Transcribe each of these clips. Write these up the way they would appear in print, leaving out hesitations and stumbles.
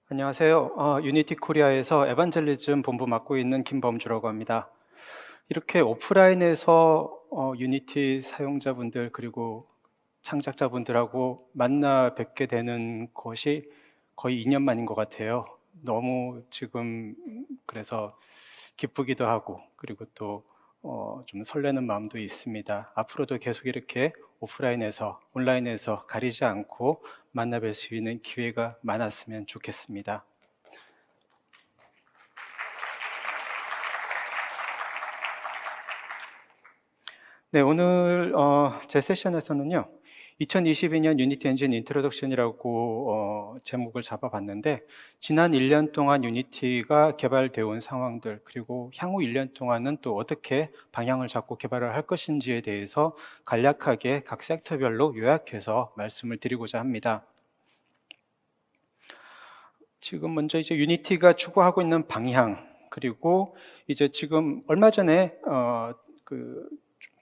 안녕하세요. 유니티 코리아에서 에반젤리즘 본부 맡고 있는 김범주라고 합니다. 이렇게 오프라인에서 유니티 사용자분들 그리고 창작자분들하고 만나 뵙게 되는 것이 거의 2년 만인 것 같아요. 너무 지금 그래서 기쁘기도 하고 그리고 또 좀 설레는 마음도 있습니다. 앞으로도 계속 이렇게 오프라인에서 온라인에서 가리지 않고 만나 뵐 수 있는 기회가 많았으면 좋겠습니다. 네, 오늘 제 세션에서는요, 2022년 유니티 엔진 인트로덕션이라고 제목을 잡아봤는데, 지난 1년 동안 유니티가 개발되어 온 상황들, 그리고 향후 1년 동안은 또 어떻게 방향을 잡고 개발을 할 것인지에 대해서 간략하게 각 섹터별로 요약해서 말씀을 드리고자 합니다. 지금 먼저 이제 유니티가 추구하고 있는 방향, 그리고 이제 지금 얼마 전에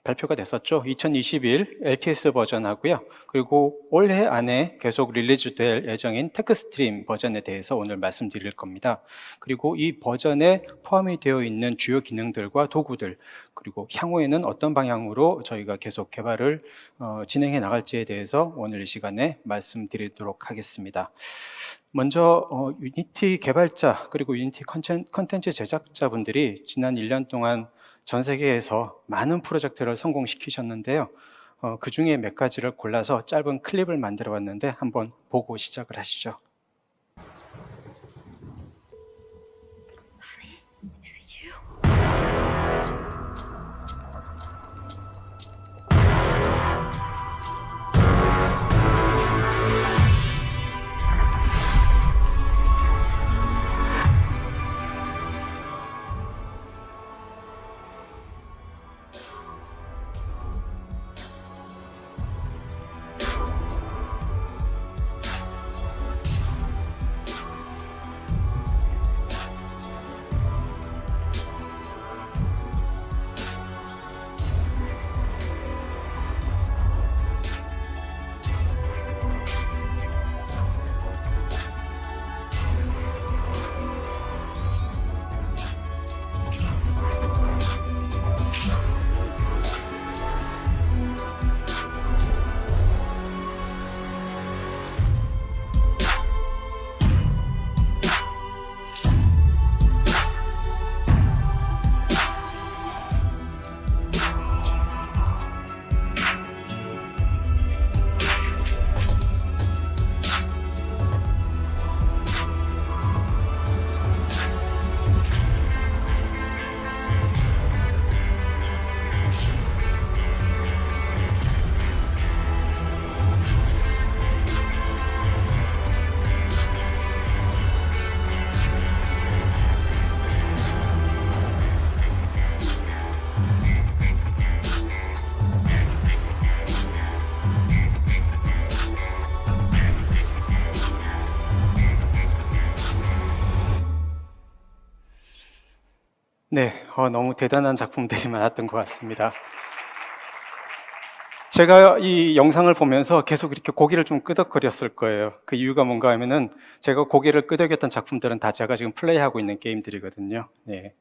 발표가 됐었죠. 2021 LTS 버전하고요. 그리고 올해 안에 계속 릴리즈 될 예정인 테크스트림 버전에 대해서 오늘 말씀드릴 겁니다. 그리고 이 버전에 포함이 되어 있는 주요 기능들과 도구들, 그리고 향후에는 어떤 방향으로 저희가 계속 개발을 진행해 나갈지에 대해서 오늘 이 시간에 말씀드리도록 하겠습니다. 먼저 유니티 개발자 그리고 유니티 컨텐츠 제작자분들이 지난 1년 동안 전 세계에서 많은 프로젝트를 성공시키셨는데요. 그 중에 몇 가지를 골라서 짧은 클립을 만들어 봤는데 한번 보고 시작을 하시죠. 네, 너무 대단한 작품들이 많았던 것 같습니다. 제가 이 영상을 보면서 계속 이렇게 고개를 좀 끄덕거렸을 거예요. 그 이유가 뭔가 하면은 제가 고개를 끄덕였던 작품들은 다 제가 지금 플레이하고 있는 게임들이거든요. 네.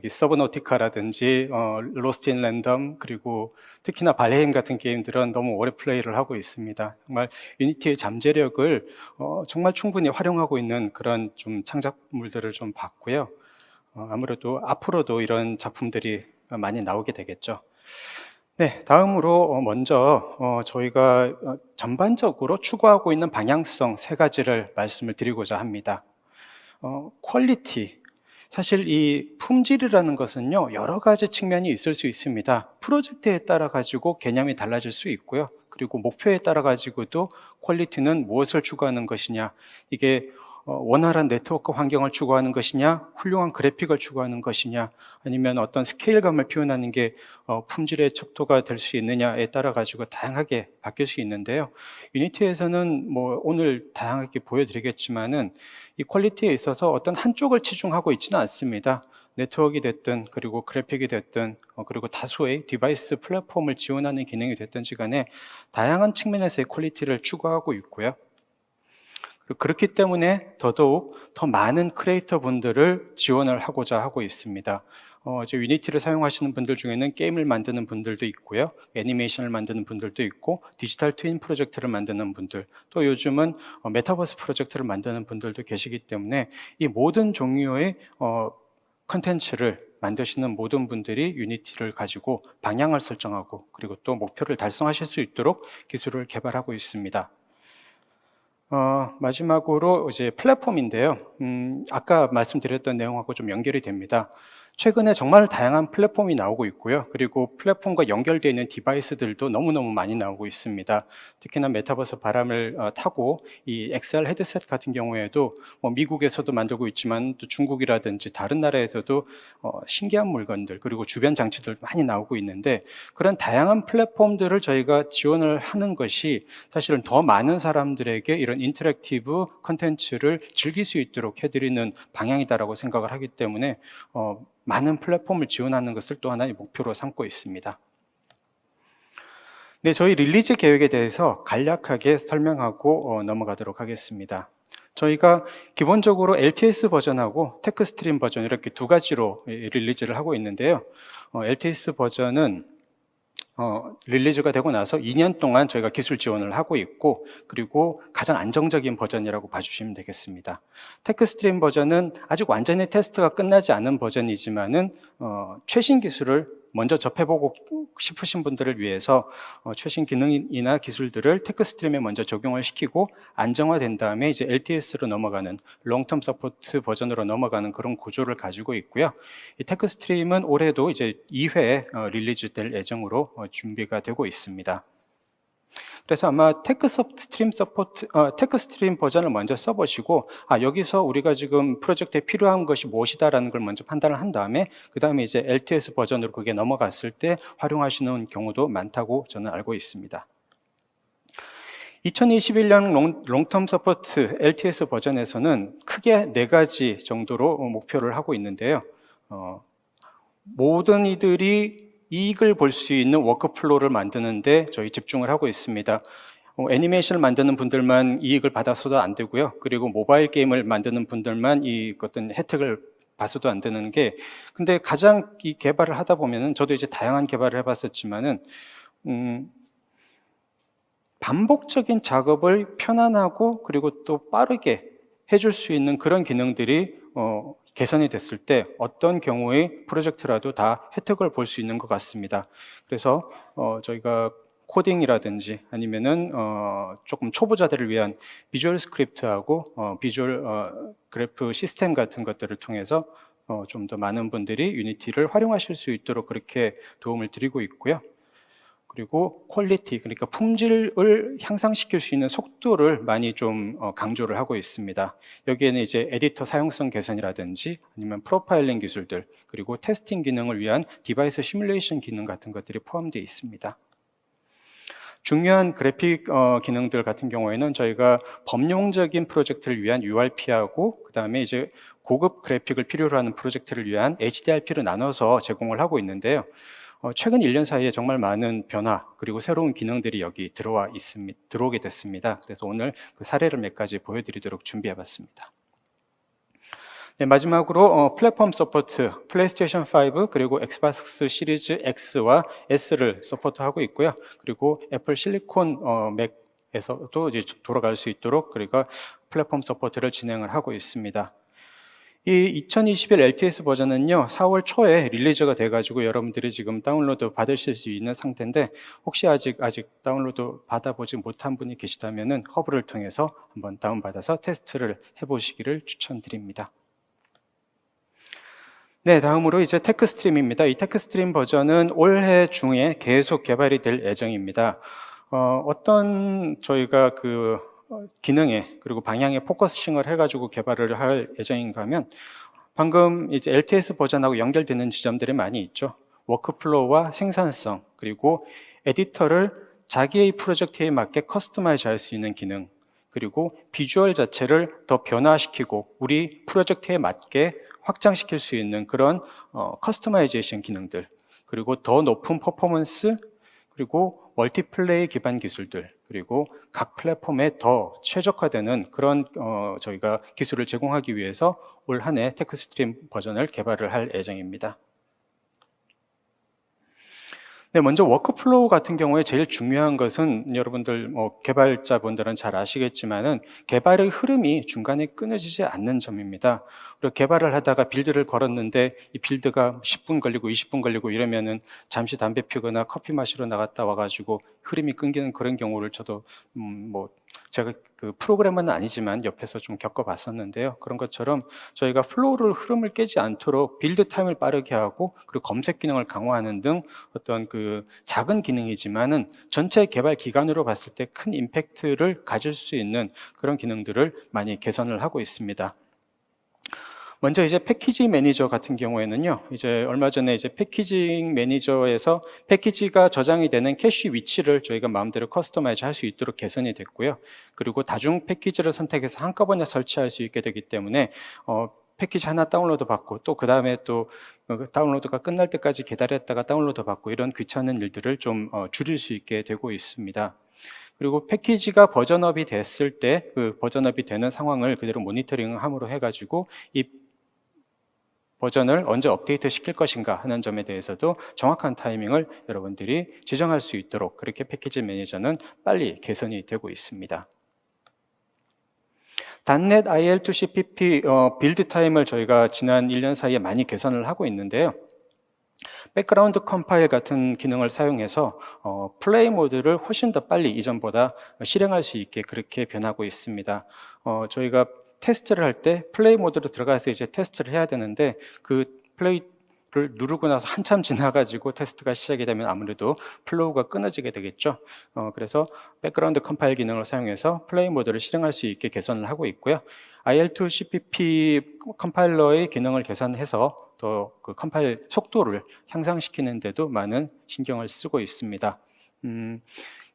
서브노티카라든지, 로스트 인 랜덤, 그리고 특히나 발헤임 같은 게임들은 너무 오래 플레이를 하고 있습니다. 정말 유니티의 잠재력을 정말 충분히 활용하고 있는 그런 좀 창작물들을 좀 봤고요. 아무래도 앞으로도 이런 작품들이 많이 나오게 되겠죠. 네, 다음으로 먼저 저희가 전반적으로 추구하고 있는 방향성 3가지를 말씀을 드리고자 합니다. 퀄리티. 사실 이 품질이라는 것은요, 여러 가지 측면이 있을 수 있습니다. 프로젝트에 따라 가지고 개념이 달라질 수 있고요. 그리고 목표에 따라 가지고도 퀄리티는 무엇을 추구하는 것이냐, 이게 원활한 네트워크 환경을 추구하는 것이냐, 훌륭한 그래픽을 추구하는 것이냐, 아니면 어떤 스케일감을 표현하는 게 품질의 척도가 될 수 있느냐에 따라 가지고 다양하게 바뀔 수 있는데요. 유니티에서는 오늘 다양하게 보여드리겠지만은 이 퀄리티에 있어서 어떤 한쪽을 치중하고 있지는 않습니다. 네트워크가 됐든 그리고 그래픽이 됐든 그리고 다수의 디바이스 플랫폼을 지원하는 기능이 됐든지 간에 다양한 측면에서의 퀄리티를 추구하고 있고요. 그렇기 때문에 더더욱 더 많은 크리에이터 분들을 지원을 하고자 하고 있습니다. 이제 유니티를 사용하시는 분들 중에는 게임을 만드는 분들도 있고요, 애니메이션을 만드는 분들도 있고, 디지털 트윈 프로젝트를 만드는 분들, 또 요즘은 메타버스 프로젝트를 만드는 분들도 계시기 때문에 이 모든 종류의 컨텐츠를 만드시는 모든 분들이 유니티를 가지고 방향을 설정하고 그리고 또 목표를 달성하실 수 있도록 기술을 개발하고 있습니다. 마지막으로 이제 플랫폼인데요. 아까 말씀드렸던 내용하고 좀 연결이 됩니다. 최근에 정말 다양한 플랫폼이 나오고 있고요. 그리고 플랫폼과 연결되어 있는 디바이스들도 너무너무 많이 나오고 있습니다. 특히나 메타버스 바람을 타고 이 XR 헤드셋 같은 경우에도 미국에서도 만들고 있지만 또 중국이라든지 다른 나라에서도 신기한 물건들 그리고 주변 장치들 많이 나오고 있는데, 그런 다양한 플랫폼들을 저희가 지원을 하는 것이 사실은 더 많은 사람들에게 이런 인터랙티브 컨텐츠를 즐길 수 있도록 해드리는 방향이다라고 생각을 하기 때문에 많은 플랫폼을 지원하는 것을 또 하나의 목표로 삼고 있습니다. 네, 저희 릴리즈 계획에 대해서 간략하게 설명하고 넘어가도록 하겠습니다. 저희가 기본적으로 LTS 버전하고 테크스트림 버전 이렇게 두 가지로 릴리즈를 하고 있는데요. LTS 버전은 릴리즈가 되고 나서 2년 동안 저희가 기술 지원을 하고 있고, 그리고 가장 안정적인 버전이라고 봐주시면 되겠습니다. 테크스트림 버전은 아직 완전히 테스트가 끝나지 않은 버전이지만은 최신 기술을 먼저 접해보고 싶으신 분들을 위해서 최신 기능이나 기술들을 테크스트림에 먼저 적용을 시키고 안정화된 다음에 이제 LTS로 넘어가는 롱텀 서포트 버전으로 넘어가는 그런 구조를 가지고 있고요. 이 테크스트림은 올해도 이제 2회 릴리즈 될 예정으로 준비가 되고 있습니다. 그래서 아마 테크스트림 버전을 먼저 써보시고, 여기서 우리가 지금 프로젝트에 필요한 것이 무엇이다라는 걸 먼저 판단을 한 다음에 그 다음에 이제 LTS 버전으로 그게 넘어갔을 때 활용하시는 경우도 많다고 저는 알고 있습니다. 2021년 롱텀 서포트 LTS 버전에서는 크게 4가지 정도로 목표를 하고 있는데요. 모든 이들이 이익을 볼 수 있는 워크플로우를 만드는데 저희 집중을 하고 있습니다. 애니메이션을 만드는 분들만 이익을 받아서도 안 되고요. 그리고 모바일 게임을 만드는 분들만 이 어떤 혜택을 봐서도 안 되는 게, 근데 가장 이 개발을 하다 보면은, 저도 이제 다양한 개발을 해봤었지만은 반복적인 작업을 편안하고 그리고 또 빠르게 해줄 수 있는 그런 기능들이 개선이 됐을 때 어떤 경우의 프로젝트라도 다 혜택을 볼 수 있는 것 같습니다. 그래서 저희가 코딩이라든지 아니면은 조금 초보자들을 위한 비주얼 스크립트하고 비주얼 그래프 시스템 같은 것들을 통해서 좀 더 많은 분들이 유니티를 활용하실 수 있도록 그렇게 도움을 드리고 있고요. 그리고 퀄리티, 그러니까 품질을 향상시킬 수 있는 속도를 많이 좀 강조를 하고 있습니다. 여기에는 이제 에디터 사용성 개선이라든지 아니면 프로파일링 기술들, 그리고 테스팅 기능을 위한 디바이스 시뮬레이션 기능 같은 것들이 포함되어 있습니다. 중요한 그래픽 기능들 같은 경우에는 저희가 범용적인 프로젝트를 위한 URP하고 그 다음에 이제 고급 그래픽을 필요로 하는 프로젝트를 위한 HDRP를 나눠서 제공을 하고 있는데요. 최근 1년 사이에 정말 많은 변화 그리고 새로운 기능들이 여기 들어오게 됐습니다. 그래서 오늘 그 사례를 몇 가지 보여드리도록 준비해봤습니다. 네, 마지막으로 플랫폼 서포트, 플레이스테이션 5 그리고 엑스박스 시리즈 X와 S를 서포트하고 있고요. 그리고 애플 실리콘 맥에서도 이제 돌아갈 수 있도록 그러니까 플랫폼 서포트를 진행을 하고 있습니다. 이 2021 LTS 버전은요 4월 초에 릴리즈가 돼가지고 여러분들이 지금 다운로드 받으실 수 있는 상태인데, 혹시 아직 다운로드 받아보지 못한 분이 계시다면은 허브를 통해서 한번 다운받아서 테스트를 해보시기를 추천드립니다. 네, 다음으로 이제 테크스트림입니다. 이 테크스트림 버전은 올해 중에 계속 개발이 될 예정입니다. 어떤 저희가 그 기능에 그리고 방향에 포커싱을 해가지고 개발을 할 예정인가 하면, 방금 이제 LTS 버전하고 연결되는 지점들이 많이 있죠. 워크플로우와 생산성, 그리고 에디터를 자기의 프로젝트에 맞게 커스터마이즈 할 수 있는 기능, 그리고 비주얼 자체를 더 변화시키고 우리 프로젝트에 맞게 확장시킬 수 있는 그런 커스터마이제이션 기능들, 그리고 더 높은 퍼포먼스, 그리고 멀티플레이 기반 기술들, 그리고 각 플랫폼에 더 최적화되는 그런 저희가 기술을 제공하기 위해서 올 한 해 테크스트림 버전을 개발을 할 예정입니다. 네, 먼저 워크플로우 같은 경우에 제일 중요한 것은 여러분들 개발자분들은 잘 아시겠지만은 개발의 흐름이 중간에 끊어지지 않는 점입니다. 그리고 개발을 하다가 빌드를 걸었는데 이 빌드가 10분 걸리고 20분 걸리고 이러면은 잠시 담배 피거나 커피 마시러 나갔다 와가지고 흐름이 끊기는 그런 경우를 저도 제가 그 프로그래머는 아니지만 옆에서 좀 겪어봤었는데요. 그런 것처럼 저희가 플로우를 흐름을 깨지 않도록 빌드 타임을 빠르게 하고 그리고 검색 기능을 강화하는 등 어떤 그 작은 기능이지만은 전체 개발 기간으로 봤을 때 큰 임팩트를 가질 수 있는 그런 기능들을 많이 개선을 하고 있습니다. 먼저 이제 패키지 매니저 같은 경우에는요, 이제 얼마 전에 이제 패키징 매니저에서 패키지가 저장이 되는 캐시 위치를 저희가 마음대로 커스터마이즈 할 수 있도록 개선이 됐고요. 그리고 다중 패키지를 선택해서 한꺼번에 설치할 수 있게 되기 때문에 패키지 하나 다운로드 받고 또 그 다음에 또 다운로드가 끝날 때까지 기다렸다가 다운로드 받고 이런 귀찮은 일들을 좀 줄일 수 있게 되고 있습니다. 그리고 패키지가 버전업이 됐을 때 그 버전업이 되는 상황을 그대로 모니터링함으로 해가지고 이 버전을 언제 업데이트 시킬 것인가 하는 점에 대해서도 정확한 타이밍을 여러분들이 지정할 수 있도록 그렇게 패키지 매니저는 빨리 개선이 되고 있습니다. .NET IL2CPP 빌드 타임을 저희가 지난 1년 사이에 많이 개선을 하고 있는데요. 백그라운드 컴파일 같은 기능을 사용해서 플레이 모드를 훨씬 더 빨리 이전보다 실행할 수 있게 그렇게 변하고 있습니다. 저희가 테스트를 할 때 플레이 모드로 들어가서 이제 테스트를 해야 되는데 그 플레이를 누르고 나서 한참 지나가지고 테스트가 시작이 되면 아무래도 플로우가 끊어지게 되겠죠. 그래서 백그라운드 컴파일 기능을 사용해서 플레이 모드를 실행할 수 있게 개선을 하고 있고요. IL2CPP 컴파일러의 기능을 개선해서 더 그 컴파일 속도를 향상시키는 데도 많은 신경을 쓰고 있습니다.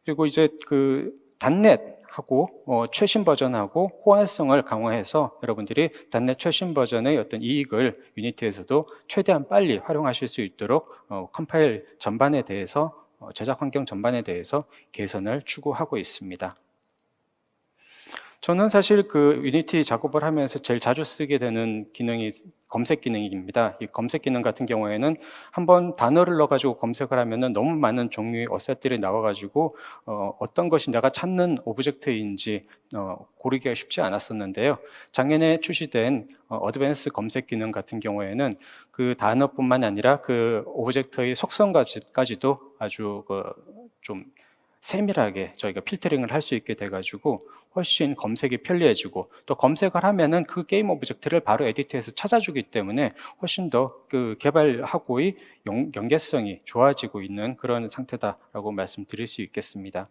그리고 이제 그 .NET하고 최신 버전하고 호환성을 강화해서 여러분들이 .NET 최신 버전의 어떤 이익을 유니티에서도 최대한 빨리 활용하실 수 있도록 컴파일 전반에 대해서 제작 환경 전반에 대해서 개선을 추구하고 있습니다. 저는 사실 그 유니티 작업을 하면서 제일 자주 쓰게 되는 기능이 검색 기능입니다. 이 검색 기능 같은 경우에는 한번 단어를 넣어가지고 검색을 하면은 너무 많은 종류의 어셋들이 나와가지고 어떤 것이 내가 찾는 오브젝트인지 고르기가 쉽지 않았었는데요. 작년에 출시된 어드밴스 검색 기능 같은 경우에는 그 단어뿐만 아니라 그 오브젝트의 속성까지도 아주 좀 세밀하게 저희가 필터링을 할 수 있게 돼가지고 훨씬 검색이 편리해지고 또 검색을 하면은 그 게임 오브젝트를 바로 에디트해서 찾아주기 때문에 훨씬 더 그 개발하고의 연계성이 좋아지고 있는 그런 상태다라고 말씀드릴 수 있겠습니다.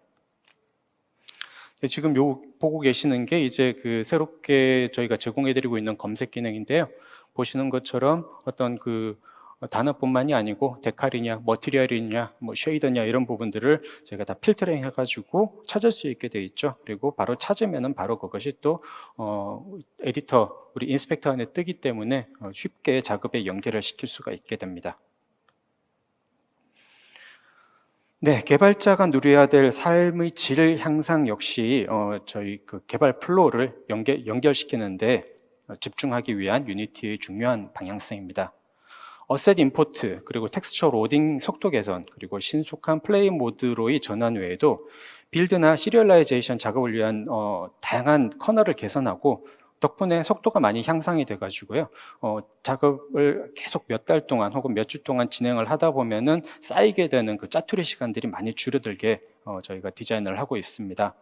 지금 보고 계시는 게 이제 그 새롭게 저희가 제공해드리고 있는 검색 기능인데요. 보시는 것처럼 어떤 그 단어뿐만이 아니고 데칼이냐, 머티리얼이냐, 쉐이더냐 이런 부분들을 저희가 다 필터링 해가지고 찾을 수 있게 돼 있죠. 그리고 바로 찾으면은 바로 그것이 또 에디터, 우리 인스펙터 안에 뜨기 때문에 쉽게 작업에 연결을 시킬 수가 있게 됩니다. 네, 개발자가 누려야 될 삶의 질 향상 역시 저희 그 개발 플로우를 연결시키는데 집중하기 위한 유니티의 중요한 방향성입니다. 어셋 임포트, 그리고 텍스처 로딩 속도 개선, 그리고 신속한 플레이 모드로의 전환 외에도 빌드나 시리얼라이제이션 작업을 위한 다양한 커널을 개선하고 덕분에 속도가 많이 향상이 돼가지고요. 작업을 계속 몇 달 동안 혹은 몇 주 동안 진행을 하다 보면은 쌓이게 되는 그 짜투리 시간들이 많이 줄어들게 저희가 디자인을 하고 있습니다.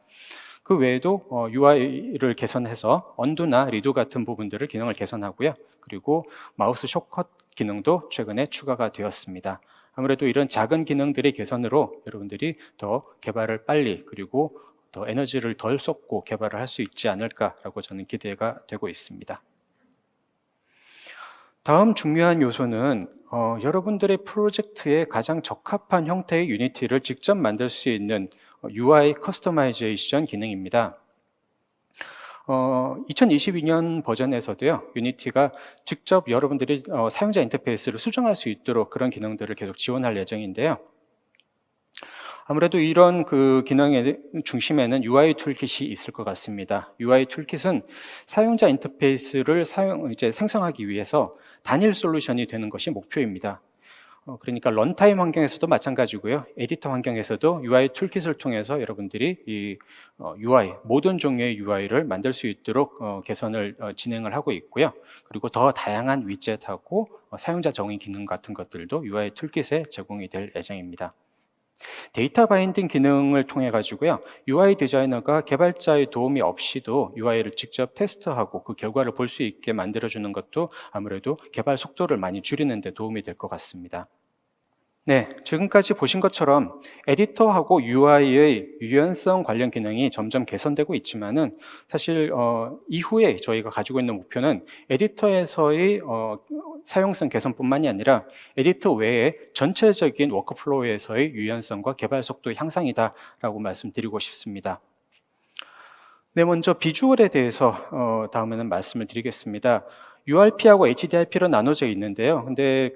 그 외에도 UI를 개선해서 언두나 리두 같은 부분들을 기능을 개선하고요. 그리고 마우스 숏컷 기능도 최근에 추가가 되었습니다. 아무래도 이런 작은 기능들의 개선으로 여러분들이 더 개발을 빨리 그리고 더 에너지를 덜 쏟고 개발을 할 수 있지 않을까라고 저는 기대가 되고 있습니다. 다음 중요한 요소는 여러분들의 프로젝트에 가장 적합한 형태의 유니티를 직접 만들 수 있는 UI 커스터마이제이션 기능입니다. 2022년 버전에서도요, 유니티가 직접 여러분들이 사용자 인터페이스를 수정할 수 있도록 그런 기능들을 계속 지원할 예정인데요. 아무래도 이런 그 기능의 중심에는 UI 툴킷이 있을 것 같습니다. UI 툴킷은 사용자 인터페이스를 이제 생성하기 위해서 단일 솔루션이 되는 것이 목표입니다. 그러니까 런타임 환경에서도 마찬가지고요. 에디터 환경에서도 UI 툴킷을 통해서 여러분들이 이 UI, 모든 종류의 UI를 만들 수 있도록 개선을 진행을 하고 있고요. 그리고 더 다양한 위젯하고 사용자 정의 기능 같은 것들도 UI 툴킷에 제공이 될 예정입니다. 데이터 바인딩 기능을 통해 가지고요. UI 디자이너가 개발자의 도움이 없이도 UI를 직접 테스트하고 그 결과를 볼 수 있게 만들어주는 것도 아무래도 개발 속도를 많이 줄이는 데 도움이 될 것 같습니다. 네, 지금까지 보신 것처럼 에디터하고 UI의 유연성 관련 기능이 점점 개선되고 있지만은 사실 이후에 저희가 가지고 있는 목표는 에디터에서의 사용성 개선뿐만이 아니라 에디터 외에 전체적인 워크플로우에서의 유연성과 개발 속도 향상이다라고 말씀드리고 싶습니다. 네, 먼저 비주얼에 대해서 다음에는 말씀을 드리겠습니다. URP하고 HDRP로 나눠져 있는데요. 근데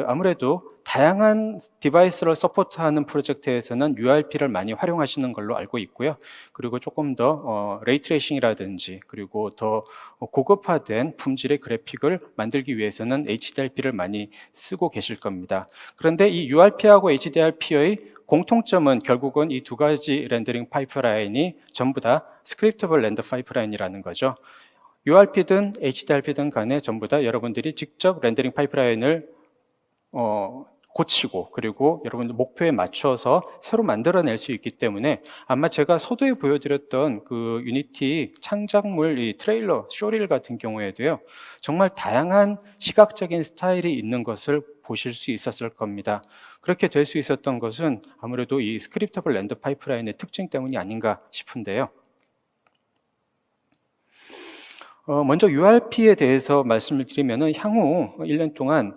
아무래도 다양한 디바이스를 서포트하는 프로젝트에서는 URP를 많이 활용하시는 걸로 알고 있고요. 그리고 조금 더 레이트레이싱이라든지 그리고 더 고급화된 품질의 그래픽을 만들기 위해서는 HDRP를 많이 쓰고 계실 겁니다. 그런데 이 URP하고 HDRP의 공통점은 결국은 이 두 가지 렌더링 파이프라인이 전부 다 스크립터블 렌더 파이프라인이라는 거죠. URP든 HDRP든 간에 전부 다 여러분들이 직접 렌더링 파이프라인을 고치고 그리고 여러분들 목표에 맞춰서 새로 만들어낼 수 있기 때문에 아마 제가 서두에 보여드렸던 그 유니티 창작물 이 트레일러, 쇼릴 같은 경우에도요. 정말 다양한 시각적인 스타일이 있는 것을 보실 수 있었을 겁니다. 그렇게 될 수 있었던 것은 아무래도 이 스크립터블 렌더 파이프라인의 특징 때문이 아닌가 싶은데요. 먼저 URP에 대해서 말씀을 드리면은 향후 1년 동안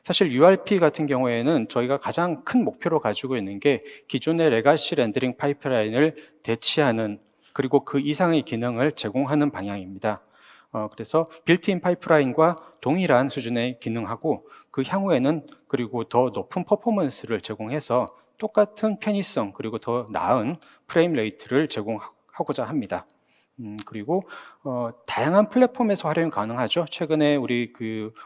사실 URP 같은 경우에는 저희가 가장 큰 목표로 가지고 있는 게 기존의 레가시 렌더링 파이프라인을 대체하는 그리고 그 이상의 기능을 제공하는 방향입니다. 그래서 빌트인 파이프라인과 동일한 수준의 기능하고 그 향후에는 그리고 더 높은 퍼포먼스를 제공해서 똑같은 편의성 그리고 더 나은 프레임 레이트를 제공하고자 합니다. 그리고 다양한 플랫폼에서 활용이 가능하죠. 최근에 우리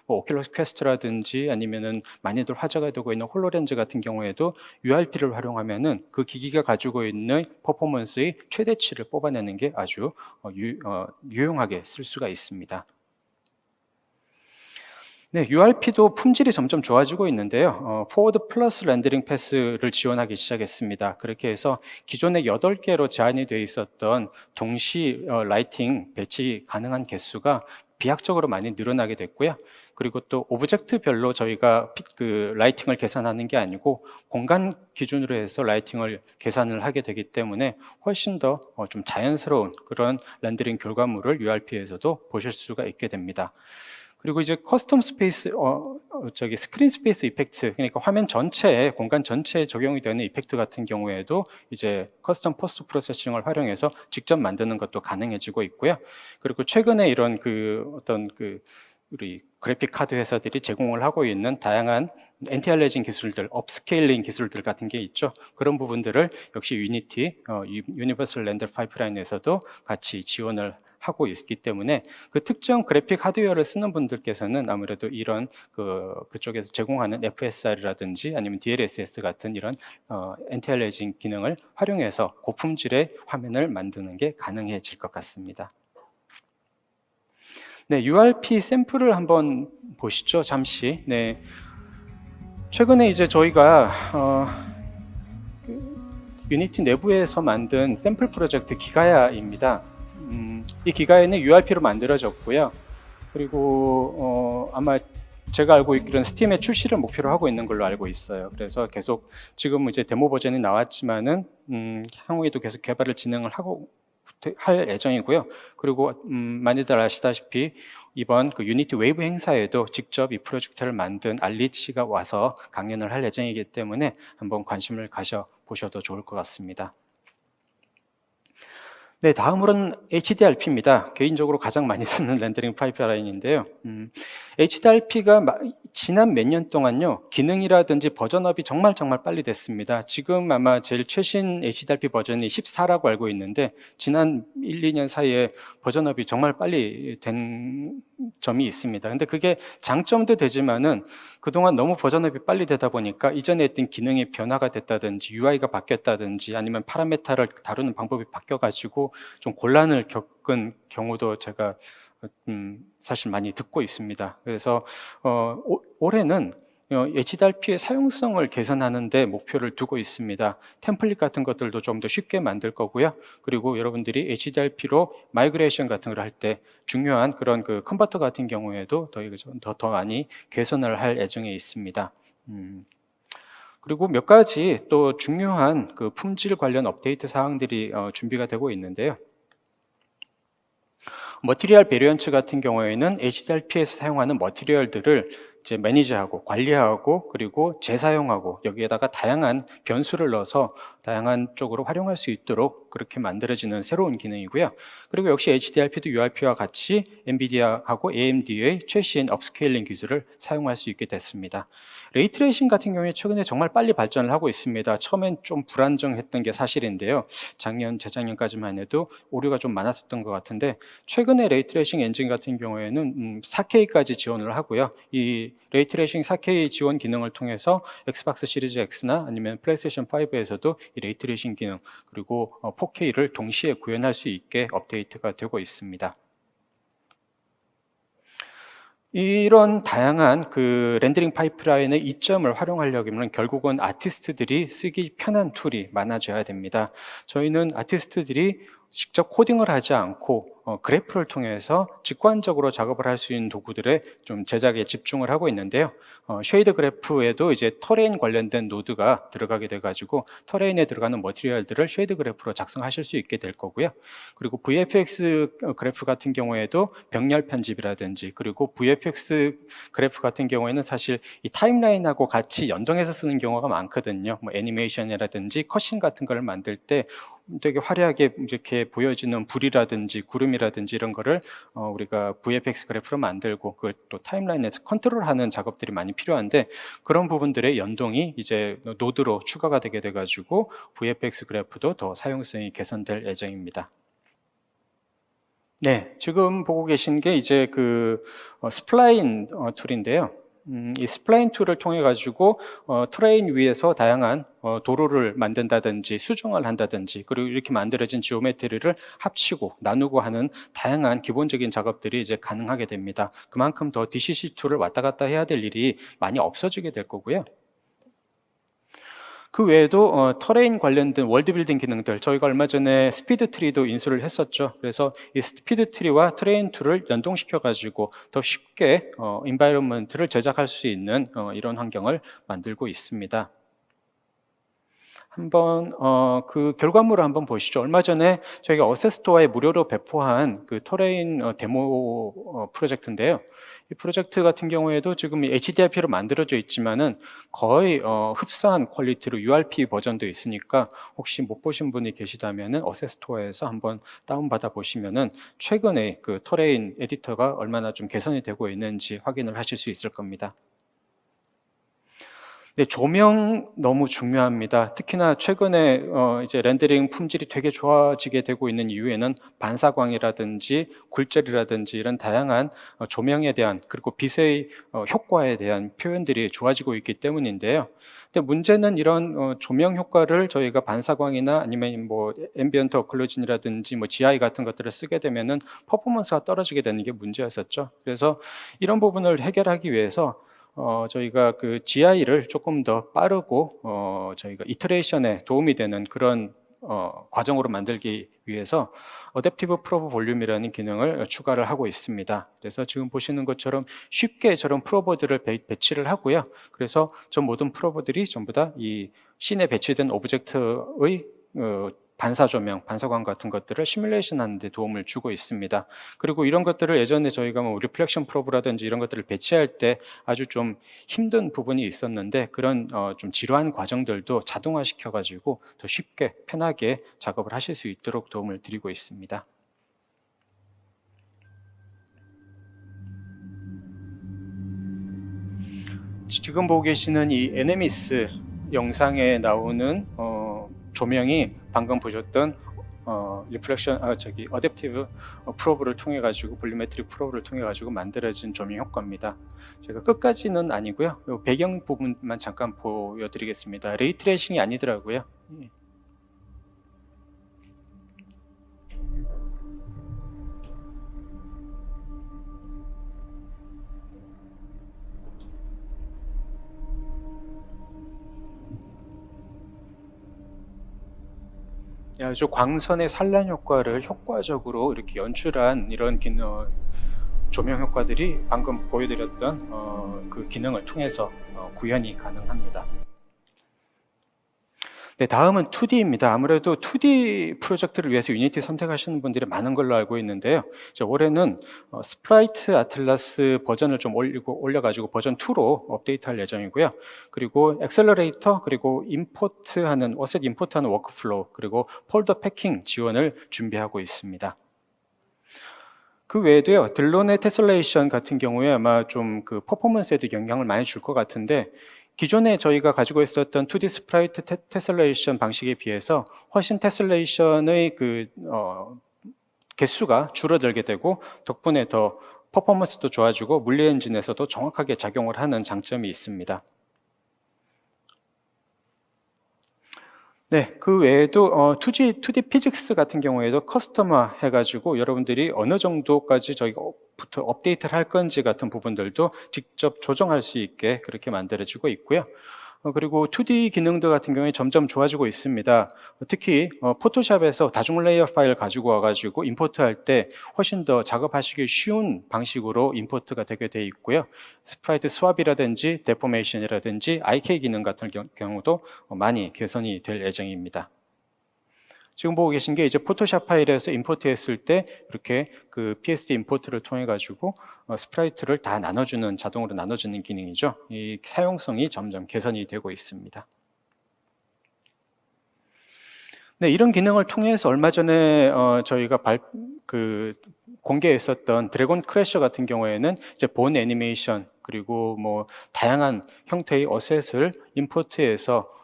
오큘러스 퀘스트라든지 아니면은 많이들 화제가 되고 있는 홀로렌즈 같은 경우에도 URP를 활용하면은 그 기기가 가지고 있는 퍼포먼스의 최대치를 뽑아내는 게 아주 유용하게 쓸 수가 있습니다. 네, URP도 품질이 점점 좋아지고 있는데요. 포워드 플러스 렌더링 패스를 지원하기 시작했습니다. 그렇게 해서 기존에 8개로 제한이 되어 있었던 동시 라이팅 배치 가능한 개수가 비약적으로 많이 늘어나게 됐고요. 그리고 또 오브젝트별로 저희가 라이팅을 계산하는 게 아니고 공간 기준으로 해서 라이팅을 계산을 하게 되기 때문에 훨씬 더 좀 자연스러운 그런 렌더링 결과물을 URP에서도 보실 수가 있게 됩니다. 그리고 이제 커스텀 스페이스, 스크린 스페이스 이펙트, 그러니까 화면 전체에, 공간 전체에 적용이 되는 이펙트 같은 경우에도 이제 커스텀 포스트 프로세싱을 활용해서 직접 만드는 것도 가능해지고 있고요. 그리고 최근에 이런 우리 그래픽 카드 회사들이 제공을 하고 있는 다양한 엔티알리징 기술들, 업스케일링 기술들 같은 게 있죠. 그런 부분들을 역시 유니티, 유니버설 렌더 파이프라인에서도 같이 지원을 하고 있기 때문에 그 특정 그래픽 하드웨어를 쓰는 분들께서는 아무래도 이런 그쪽에서 제공하는 FSR이라든지 아니면 DLSS 같은 이런 엔티알리징 기능을 활용해서 고품질의 화면을 만드는 게 가능해질 것 같습니다. 네, URP 샘플을 한번 보시죠, 잠시. 네, 최근에 이제 저희가 유니티 내부에서 만든 샘플 프로젝트 기가야입니다. 이 기가야는 URP로 만들어졌고요. 그리고 아마 제가 알고 있기로는 스팀에 출시를 목표로 하고 있는 걸로 알고 있어요. 그래서 계속 지금 이제 데모 버전이 나왔지만은 향후에도 계속 개발을 진행을 할 예정이고요. 그리고 많이들 아시다시피 이번 유니티 웨이브 행사에도 직접 이 프로젝트를 만든 알릿 씨가 와서 강연을 할 예정이기 때문에 한번 관심을 가져 보셔도 좋을 것 같습니다. 네, 다음으로는 HDRP입니다. 개인적으로 가장 많이 쓰는 렌더링 파이프라인인데요. HDRP가 지난 몇 년 동안요, 기능이라든지 버전업이 정말 빨리 됐습니다. 지금 아마 제일 최신 HDRP 버전이 14라고 알고 있는데, 지난 1, 2년 사이에 버전업이 정말 빨리 된 점이 있습니다. 근데 그게 장점도 되지만은 그동안 너무 버전업이 빨리 되다 보니까 이전에 했던 기능이 변화가 됐다든지 UI가 바뀌었다든지 아니면 파라메타를 다루는 방법이 바뀌어가지고 좀 곤란을 겪은 경우도 제가 사실 많이 듣고 있습니다. 그래서 올해는 HDRP의 사용성을 개선하는 데 목표를 두고 있습니다. 템플릿 같은 것들도 좀 더 쉽게 만들 거고요. 그리고 여러분들이 HDRP로 마이그레이션 같은 걸 할 때 중요한 그런 그 컨버터 같은 경우에도 더 많이 개선을 할 예정에 있습니다. 그리고 몇 가지 또 중요한 그 품질 관련 업데이트 사항들이 준비가 되고 있는데요. 머티리얼 베리언츠 같은 경우에는 HDRP에서 사용하는 머티리얼들을 이제 매니지하고 관리하고 그리고 재사용하고 여기에다가 다양한 변수를 넣어서 다양한 쪽으로 활용할 수 있도록 그렇게 만들어지는 새로운 기능이고요. 그리고 역시 HDRP도 URP와 같이 엔비디아하고 AMD의 최신 업스케일링 기술을 사용할 수 있게 됐습니다. 레이트레이싱 같은 경우에 최근에 정말 빨리 발전을 하고 있습니다. 처음엔 좀 불안정했던 게 사실인데요. 작년, 재작년까지만 해도 오류가 좀 많았었던 것 같은데 최근에 레이트레이싱 엔진 같은 경우에는 4K까지 지원을 하고요. 이 레이트레이싱 4K 지원 기능을 통해서 엑스박스 시리즈 X나 아니면 플레이스테이션 5에서도 이 레이트레이싱 기능 그리고 4K를 동시에 구현할 수 있게 업데이트가 되고 있습니다. 이런 다양한 그 렌더링 파이프라인의 이점을 활용하려면 결국은 아티스트들이 쓰기 편한 툴이 많아져야 됩니다. 저희는 아티스트들이 직접 코딩을 하지 않고 그래프를 통해서 직관적으로 작업을 할 수 있는 도구들의 좀 제작에 집중을 하고 있는데요. 쉐이드 그래프에도 이제 터레인 관련된 노드가 들어가게 돼가지고 터레인에 들어가는 머티리얼들을 쉐이드 그래프로 작성하실 수 있게 될 거고요. 그리고 VFX 그래프 같은 경우에도 병렬 편집이라든지 그리고 VFX 그래프 같은 경우에는 사실 이 타임라인하고 같이 연동해서 쓰는 경우가 많거든요. 뭐 애니메이션이라든지 컷신 같은 걸 만들 때 되게 화려하게 이렇게 보여지는 불이라든지 구름이라든지 이런 거를 우리가 VFX 그래프로 만들고 그걸 또 타임라인에서 컨트롤하는 작업들이 많이 필요한데 그런 부분들의 연동이 이제 노드로 추가가 되게 돼가지고 VFX 그래프도 더 사용성이 개선될 예정입니다. 네, 지금 보고 계신 게 이제 그 스플라인 툴인데요. 이 스플라인 툴을 통해 가지고 트레인 위에서 다양한 도로를 만든다든지 수정을 한다든지 그리고 이렇게 만들어진 지오메트리를 합치고 나누고 하는 다양한 기본적인 작업들이 이제 가능하게 됩니다. 그만큼 더 DCC 툴을 왔다 갔다 해야 될 일이 많이 없어지게 될 거고요. 그 외에도 터레인 관련된 월드빌딩 기능들 저희가 얼마 전에 스피드 트리도 인수를 했었죠. 그래서 이 스피드 트리와 트레인 툴을 연동시켜 가지고 더 쉽게 인바이러먼트를 제작할 수 있는 이런 환경을 만들고 있습니다. 한번 그 결과물을 한번 보시죠. 얼마 전에 저희가 어세스토어에 무료로 배포한 그 터레인 데모 프로젝트인데요. 이 프로젝트 같은 경우에도 지금 HDRP로 만들어져 있지만은 거의 흡사한 퀄리티로 URP 버전도 있으니까 혹시 못 보신 분이 계시다면은 어세스토어에서 한번 다운받아 보시면은 최근에 그 터레인 에디터가 얼마나 좀 개선이 되고 있는지 확인을 하실 수 있을 겁니다. 네, 조명 너무 중요합니다. 특히나 최근에 이제 렌더링 품질이 되게 좋아지게 되고 있는 이유에는 반사광이라든지 굴절이라든지 이런 다양한 조명에 대한 그리고 빛의 효과에 대한 표현들이 좋아지고 있기 때문인데요. 근데 문제는 이런 조명 효과를 저희가 반사광이나 아니면 뭐 앰비언트 어클루전이라든지 뭐 GI 같은 것들을 쓰게 되면은 퍼포먼스가 떨어지게 되는 게 문제였었죠. 그래서 이런 부분을 해결하기 위해서 저희가 그 GI를 조금 더 빠르고 저희가 이터레이션에 도움이 되는 그런 과정으로 만들기 위해서 어댑티브 프로브 볼륨이라는 기능을 추가를 하고 있습니다. 그래서 지금 보시는 것처럼 쉽게 저런 프로버들을 배치를 하고요. 그래서 저 모든 프로버들이 전부 다 이 씬에 배치된 오브젝트의 반사 조명, 반사광 같은 것들을 시뮬레이션 하는 데 도움을 주고 있습니다. 그리고 이런 것들을 예전에 저희가 뭐 리플렉션 프로브라든지 이런 것들을 배치할 때 아주 좀 힘든 부분이 있었는데 그런 좀 지루한 과정들도 자동화시켜 가지고 더 쉽게 편하게 작업을 하실 수 있도록 도움을 드리고 있습니다. 지금 보고 계시는 이 에네미스 영상에 나오는 조명이 방금 보셨던 리플렉션 어댑티브 프로브를 통해 가지고 볼륨메트릭 프로브를 통해 가지고 만들어진 조명 효과입니다. 제가 끝까지는 아니고요. 요 배경 부분만 잠깐 보여드리겠습니다. 레이 트레이싱이 아니더라고요. 아주 광선의 산란 효과를 효과적으로 이렇게 연출한 이런 조명 효과들이 방금 보여드렸던 그 기능을 통해서 구현이 가능합니다. 네, 다음은 2D입니다. 아무래도 2D 프로젝트를 위해서 유니티 선택하시는 분들이 많은 걸로 알고 있는데요. 올해는 스프라이트 아틀라스 버전을 좀 올려가지고 버전 2로 업데이트할 예정이고요. 그리고 엑셀러레이터, 그리고 임포트하는 어셋 임포트하는 워크플로우, 그리고 폴더 패킹 지원을 준비하고 있습니다. 그 외에도요, 들론의 테슬레이션 같은 경우에 아마 좀 그 퍼포먼스에도 영향을 많이 줄 것 같은데, 기존에 저희가 가지고 있었던 2D 스프라이트 테슬레이션 방식에 비해서 훨씬 테슬레이션의 개수가 줄어들게 되고 덕분에 더 퍼포먼스도 좋아지고 물리 엔진에서도 정확하게 작용을 하는 장점이 있습니다. 네, 그 외에도 2D 피직스 같은 경우에도 커스터마 해가지고 여러분들이 어느 정도까지 저희가부터 업데이트를 할 건지 같은 부분들도 직접 조정할 수 있게 그렇게 만들어지고 있고요. 그리고 2D 기능들 같은 경우에 점점 좋아지고 있습니다. 특히 포토샵에서 다중 레이어 파일 가지고 와가지고 임포트할 때 훨씬 더 작업하시기 쉬운 방식으로 임포트가 되게 돼 있고요. 스프라이트 스왑이라든지 데포메이션이라든지 IK 기능 같은 경우도 많이 개선이 될 예정입니다. 지금 보고 계신 게 이제 포토샵 파일에서 임포트했을 때 이렇게 그 PSD 임포트를 통해 가지고 스프라이트를 다 나눠주는, 자동으로 나눠주는 기능이죠. 이 사용성이 점점 개선이 되고 있습니다. 네, 이런 기능을 통해서 얼마 전에 저희가 공개했었던 드래곤 크래셔 같은 경우에는 이제 본 애니메이션 그리고 뭐 다양한 형태의 어셋을 임포트해서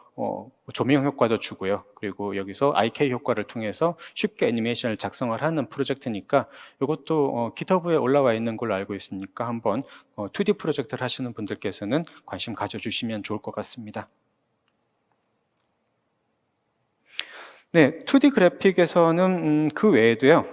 조명 효과도 주고요. 그리고 여기서 IK 효과를 통해서 쉽게 애니메이션을 작성을 하는 프로젝트니까 이것도 GitHub에 올라와 있는 걸로 알고 있으니까 한번 2D 프로젝트를 하시는 분들께서는 관심 가져주시면 좋을 것 같습니다. 네, 2D 그래픽에서는 그 외에도요.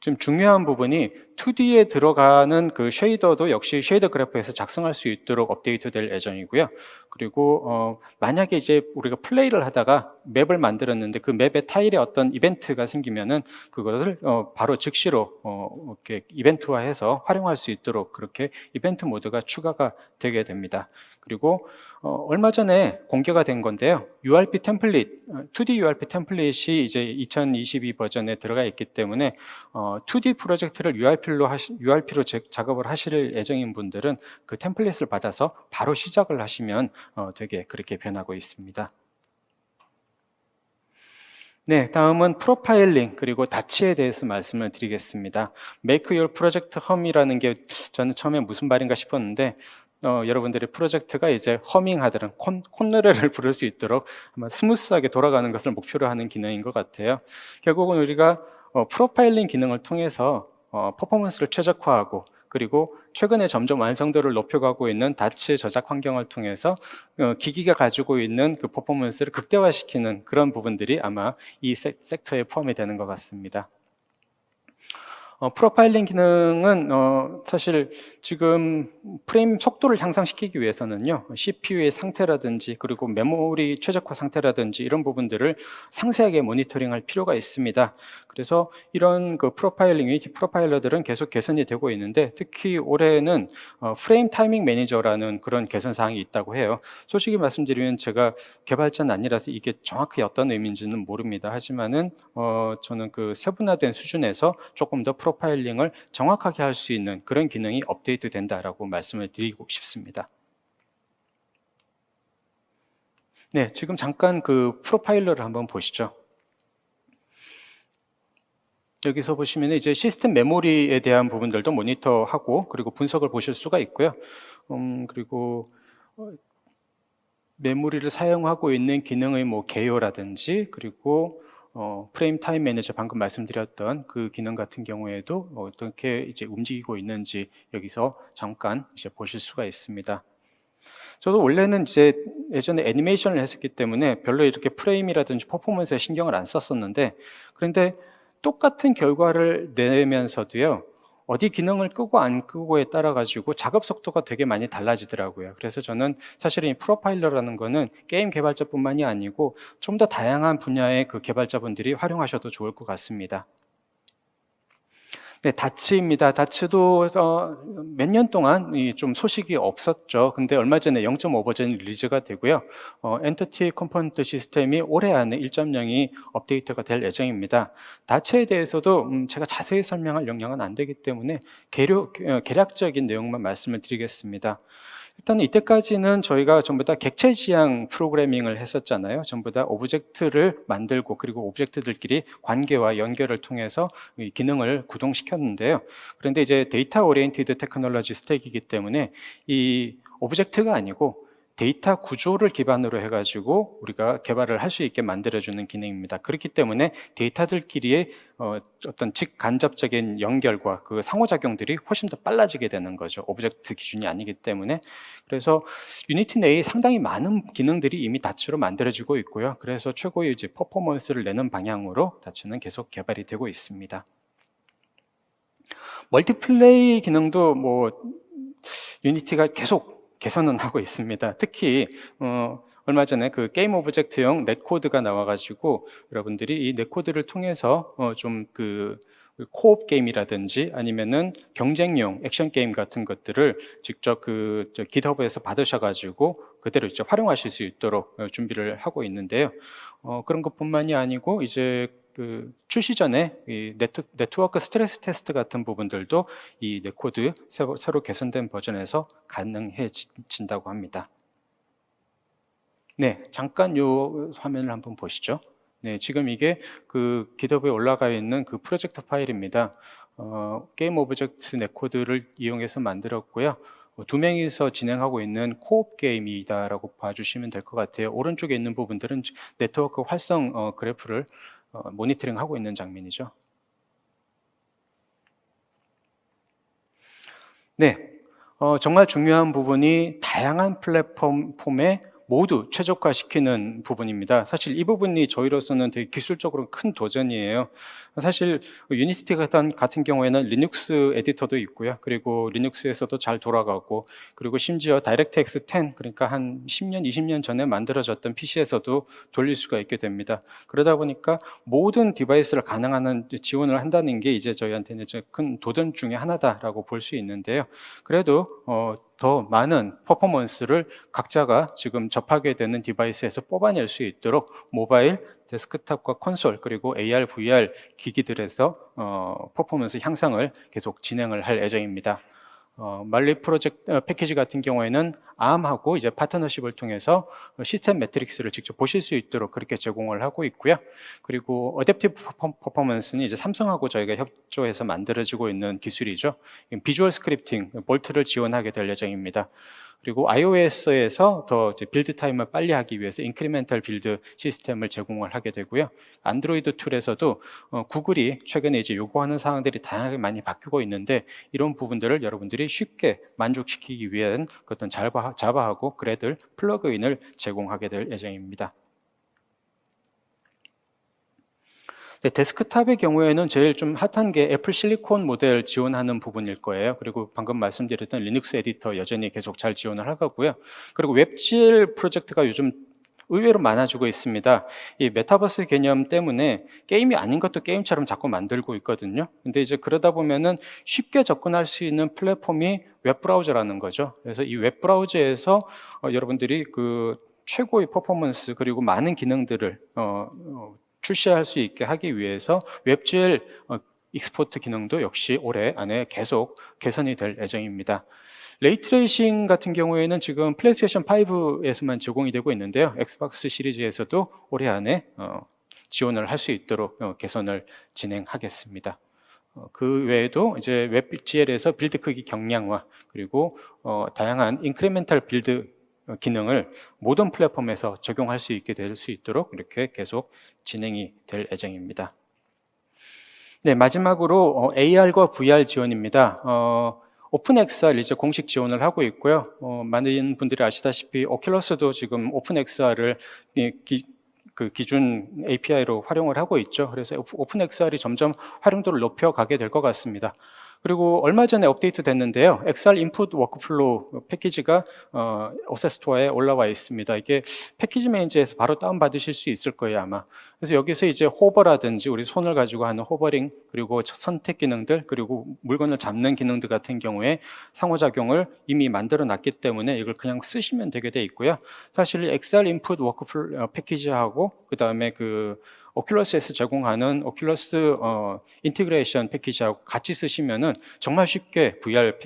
좀 중요한 부분이 2D에 들어가는 그 쉐이더도 역시 쉐이더 그래프에서 작성할 수 있도록 업데이트될 예정이고요. 그리고 만약에 이제 우리가 플레이를 하다가 맵을 만들었는데 그 맵에 타일에 어떤 이벤트가 생기면은 그것을 바로 즉시로 이렇게 이벤트화해서 활용할 수 있도록 그렇게 이벤트 모드가 추가가 되게 됩니다. 그리고 얼마 전에 공개가 된 건데요. URP 템플릿, 2D URP 템플릿이 이제 2022 버전에 들어가 있기 때문에 2D 프로젝트를 URP로 작업을 하실 예정인 분들은 그 템플릿을 받아서 바로 시작을 하시면 되게 그렇게 변하고 있습니다. 네, 다음은 프로파일링 그리고 다치에 대해서 말씀을 드리겠습니다. Make Your Project Hum이라는 게 저는 처음에 무슨 말인가 싶었는데 여러분들의 프로젝트가 이제 허밍하듯은 콧노래를 부를 수 있도록 아마 스무스하게 돌아가는 것을 목표로 하는 기능인 것 같아요. 결국은 우리가 프로파일링 기능을 통해서 퍼포먼스를 최적화하고 그리고 최근에 점점 완성도를 높여가고 있는 다치 저작 환경을 통해서 기기가 가지고 있는 그 퍼포먼스를 극대화시키는 그런 부분들이 아마 이 섹터에 포함이 되는 것 같습니다. 프로파일링 기능은 사실 지금 프레임 속도를 향상시키기 위해서는요, CPU의 상태라든지 그리고 메모리 최적화 상태라든지 이런 부분들을 상세하게 모니터링할 필요가 있습니다. 그래서 이런 그 프로파일링, 유니티 프로파일러들은 계속 개선이 되고 있는데, 특히 올해는 프레임 타이밍 매니저라는 그런 개선 사항이 있다고 해요. 솔직히 말씀드리면 제가 개발자는 아니라서 이게 정확히 어떤 의미인지는 모릅니다. 하지만은 저는 그 세분화된 수준에서 조금 더 프로파일링을 정확하게 할 수 있는 그런 기능이 업데이트 된다라고 말씀을 드리고 싶습니다. 네, 지금 잠깐 그 프로파일러를 한번 보시죠. 여기서 보시면 이제 시스템 메모리에 대한 부분들도 모니터하고 그리고 분석을 보실 수가 있고요. 그리고 메모리를 사용하고 있는 기능의 뭐 개요라든지 그리고 프레임 타임 매니저 방금 말씀드렸던 그 기능 같은 경우에도 어떻게 이제 움직이고 있는지 여기서 잠깐 이제 보실 수가 있습니다. 저도 원래는 이제 예전에 애니메이션을 했었기 때문에 별로 이렇게 프레임이라든지 퍼포먼스에 신경을 안 썼었는데, 그런데 똑같은 결과를 내면서도요, 어디 기능을 끄고 안 끄고에 따라 가지고 작업 속도가 되게 많이 달라지더라고요. 그래서 저는 사실은 이 프로파일러라는 거는 게임 개발자뿐만이 아니고 좀 더 다양한 분야의 그 개발자분들이 활용하셔도 좋을 것 같습니다. 네, 다츠입니다. 다츠도 몇 년 동안 좀 소식이 없었죠. 근데 얼마 전에 0.5 버전이 리리즈가 되고요. 엔티티 컴포넌트 시스템이 올해 안에 1.0이 업데이트가 될 예정입니다. 다츠에 대해서도 제가 자세히 설명할 역량은 안 되기 때문에 개략적인 내용만 말씀을 드리겠습니다. 일단 이때까지는 저희가 전부 다 객체 지향 프로그래밍을 했었잖아요. 전부 다 오브젝트를 만들고 그리고 오브젝트들끼리 관계와 연결을 통해서 이 기능을 구동시켰는데요. 그런데 이제 데이터 오리엔티드 테크놀로지 스택이기 때문에 이 오브젝트가 아니고 데이터 구조를 기반으로 해가지고 우리가 개발을 할 수 있게 만들어주는 기능입니다. 그렇기 때문에 데이터들끼리의 어떤 직간접적인 연결과 그 상호작용들이 훨씬 더 빨라지게 되는 거죠. 오브젝트 기준이 아니기 때문에. 그래서 유니티 내에 상당히 많은 기능들이 이미 다츠로 만들어지고 있고요. 그래서 최고의 이제 퍼포먼스를 내는 방향으로 다츠는 계속 개발이 되고 있습니다. 멀티플레이 기능도 뭐 유니티가 계속 개선은 하고 있습니다. 특히 얼마 전에 그 게임 오브젝트용 넷코드가 나와가지고 여러분들이 이 넷코드를 통해서 좀 그 코옵 게임이라든지 아니면은 경쟁용 액션 게임 같은 것들을 직접 그 깃허브에서 받으셔가지고 그대로 이제 활용하실 수 있도록 준비를 하고 있는데요. 그런 것뿐만이 아니고 이제 그 출시 전에 이 네트워크 스트레스 테스트 같은 부분들도 이 넷코드 새로 개선된 버전에서 가능해진다고 합니다. 네, 잠깐 요 화면을 한번 보시죠. 네, 지금 이게 그 깃허브에 올라가 있는 그 프로젝트 파일입니다. 게임 오브젝트 넷코드를 이용해서 만들었고요. 두 명이서 진행하고 있는 코옵 게임이다라고 봐주시면 될 것 같아요. 오른쪽에 있는 부분들은 네트워크 활성 그래프를 모니터링하고 있는 장면이죠. 네, 정말 중요한 부분이 다양한 플랫폼에 모두 최적화시키는 부분입니다. 사실 이 부분이 저희로서는 되게 기술적으로 큰 도전이에요. 사실 유니티 같은 경우에는 리눅스 에디터도 있고요. 그리고 리눅스에서도 잘 돌아가고, 그리고 심지어 다이렉트X 10, 그러니까 한 10년, 20년 전에 만들어졌던 PC에서도 돌릴 수가 있게 됩니다. 그러다 보니까 모든 디바이스를 가능한 지원을 한다는 게 이제 저희한테는 큰 도전 중에 하나다라고 볼 수 있는데요. 그래도 더 많은 퍼포먼스를 각자가 지금 접하게 되는 디바이스에서 뽑아낼 수 있도록 모바일, 데스크탑과 콘솔 그리고 AR, VR 기기들에서 퍼포먼스 향상을 계속 진행을 할 예정입니다. 말리 프로젝트 패키지 같은 경우에는 ARM하고 이제 파트너십을 통해서 시스템 매트릭스를 직접 보실 수 있도록 그렇게 제공을 하고 있고요. 그리고 어댑티브 퍼포먼스는 이제 삼성하고 저희가 협조해서 만들어지고 있는 기술이죠. 비주얼 스크립팅, 볼트를 지원하게 될 예정입니다. 그리고 iOS에서 더 빌드 타임을 빨리 하기 위해서 인크리멘탈 빌드 시스템을 제공을 하게 되고요. 안드로이드 툴에서도 구글이 최근에 이제 요구하는 사항들이 다양하게 많이 바뀌고 있는데 이런 부분들을 여러분들이 쉽게 만족시키기 위한 어떤 자바하고 그래들 플러그인을 제공하게 될 예정입니다. 네, 데스크탑의 경우에는 제일 좀 핫한 게 애플 실리콘 모델 지원하는 부분일 거예요. 그리고 방금 말씀드렸던 리눅스 에디터 여전히 계속 잘 지원을 하고요. 그리고 웹GL 프로젝트가 요즘 의외로 많아지고 있습니다. 이 메타버스 개념 때문에 게임이 아닌 것도 게임처럼 자꾸 만들고 있거든요. 근데 이제 그러다 보면은 쉽게 접근할 수 있는 플랫폼이 웹브라우저라는 거죠. 그래서 이 웹브라우저에서 여러분들이 그 최고의 퍼포먼스 그리고 많은 기능들을 출시할 수 있게 하기 위해서 웹GL 익스포트 기능도 역시 올해 안에 계속 개선이 될 예정입니다. 레이트레이싱 같은 경우에는 지금 플레이스테이션 5에서만 제공이 되고 있는데요. 엑스박스 시리즈에서도 올해 안에 지원을 할 수 있도록 개선을 진행하겠습니다. 그 외에도 이제 웹GL에서 빌드 크기 경량화 그리고 다양한 인크리멘탈 빌드 기능을 모든 플랫폼에서 적용할 수 있게 될 수 있도록 이렇게 계속 진행이 될 예정입니다. 네, 마지막으로 AR과 VR 지원입니다. 오픈XR 이제 공식 지원을 하고 있고요. 많은 분들이 아시다시피 오큘러스도 지금 오픈XR을 기준 API로 활용을 하고 있죠. 그래서 오픈XR이 점점 활용도를 높여가게 될 것 같습니다. 그리고 얼마 전에 업데이트 됐는데요. XR 인풋 워크플로우 패키지가 어세스토어에 올라와 있습니다. 이게 패키지 매니저에서 바로 다운받으실 수 있을 거예요, 아마. 그래서 여기서 이제 호버라든지 우리 손을 가지고 하는 호버링, 그리고 선택 기능들, 그리고 물건을 잡는 기능들 같은 경우에 상호작용을 이미 만들어 놨기 때문에 이걸 그냥 쓰시면 되게 돼 있고요. 사실 XR 인풋 워크플로우 패키지하고 그 다음에 그 오큘러스에서 제공하는 오큘러스 인티그레이션 패키지하고 같이 쓰시면은 정말 쉽게 VR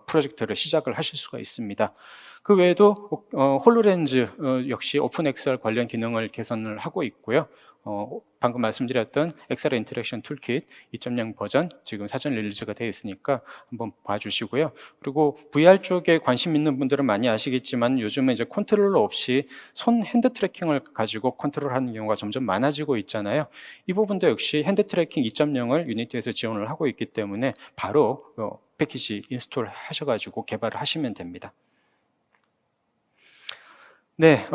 프로젝트를 시작을 하실 수가 있습니다. 그 외에도 홀로렌즈 역시 오픈XR 관련 기능을 개선을 하고 있고요. 방금 말씀드렸던 XR 인터랙션 툴킷 2.0 버전 지금 사전 릴리즈가 되어 있으니까 한번 봐주시고요. 그리고 VR 쪽에 관심 있는 분들은 많이 아시겠지만 요즘은 이제 컨트롤러 없이 손 핸드 트래킹을 가지고 컨트롤하는 경우가 점점 많아지고 있잖아요. 이 부분도 역시 핸드 트래킹 2.0을 유니티에서 지원을 하고 있기 때문에 바로 패키지 인스톨 하셔가지고 개발을 하시면 됩니다. 네,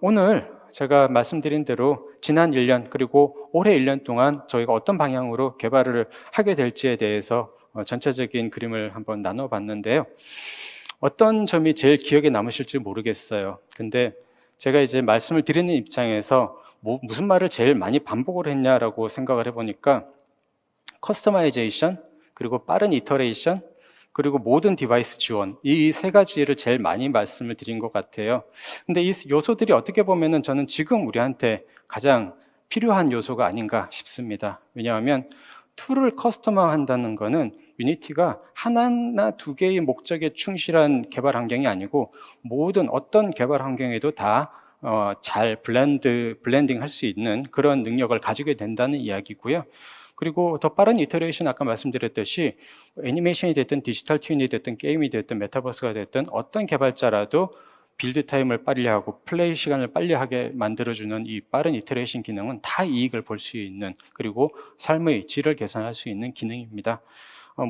오늘 제가 말씀드린 대로 지난 1년 그리고 올해 1년 동안 저희가 어떤 방향으로 개발을 하게 될지에 대해서 전체적인 그림을 한번 나눠봤는데요. 어떤 점이 제일 기억에 남으실지 모르겠어요. 근데 제가 이제 말씀을 드리는 입장에서 무슨 말을 제일 많이 반복을 했냐라고 생각을 해보니까 커스터마이제이션, 그리고 빠른 이터레이션, 그리고 모든 디바이스 지원, 이 세 가지를 제일 많이 말씀을 드린 것 같아요. 근데 이 요소들이 어떻게 보면은 저는 지금 우리한테 가장 필요한 요소가 아닌가 싶습니다. 왜냐하면 툴을 커스터마한다는 거는 유니티가 하나나 두 개의 목적에 충실한 개발 환경이 아니고 모든 어떤 개발 환경에도 다 잘 블렌딩 할 수 있는 그런 능력을 가지게 된다는 이야기고요. 그리고 더 빠른 이터레이션 아까 말씀드렸듯이 애니메이션이 됐든 디지털 트윈이 됐든 게임이 됐든 메타버스가 됐든 어떤 개발자라도 빌드 타임을 빨리 하고 플레이 시간을 빨리 하게 만들어주는 이 빠른 이터레이션 기능은 다 이익을 볼 수 있는 그리고 삶의 질을 개선할 수 있는 기능입니다.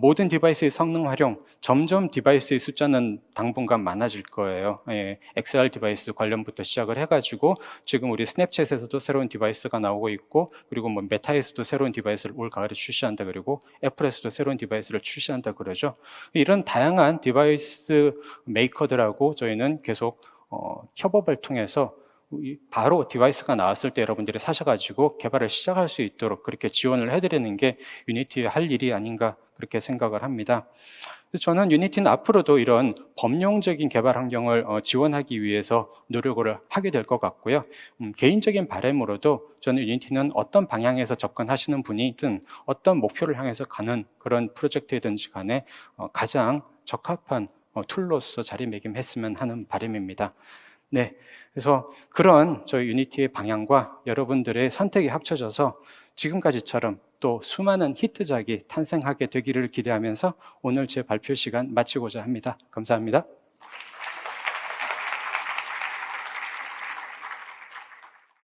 모든 디바이스의 성능 활용, 점점 디바이스의 숫자는 당분간 많아질 거예요. XR 디바이스 관련부터 시작을 해가지고 지금 우리 스냅챗에서도 새로운 디바이스가 나오고 있고 그리고 뭐 메타에서도 새로운 디바이스를 올 가을에 출시한다 그리고 애플에서도 새로운 디바이스를 출시한다 그러죠. 이런 다양한 디바이스 메이커들하고 저희는 계속 협업을 통해서 바로 디바이스가 나왔을 때 여러분들이 사셔가지고 개발을 시작할 수 있도록 그렇게 지원을 해드리는 게 유니티의 할 일이 아닌가 그렇게 생각을 합니다. 그래서 저는 유니티는 앞으로도 이런 범용적인 개발 환경을 지원하기 위해서 노력을 하게 될 것 같고요. 개인적인 바람으로도 저는 유니티는 어떤 방향에서 접근하시는 분이든 어떤 목표를 향해서 가는 그런 프로젝트이든지 간에 가장 적합한 툴로서 자리매김했으면 하는 바람입니다. 네, 그래서 그런 저희 유니티의 방향과 여러분들의 선택이 합쳐져서 지금까지처럼 또 수많은 히트작이 탄생하게 되기를 기대하면서 오늘 제 발표 시간 마치고자 합니다. 감사합니다.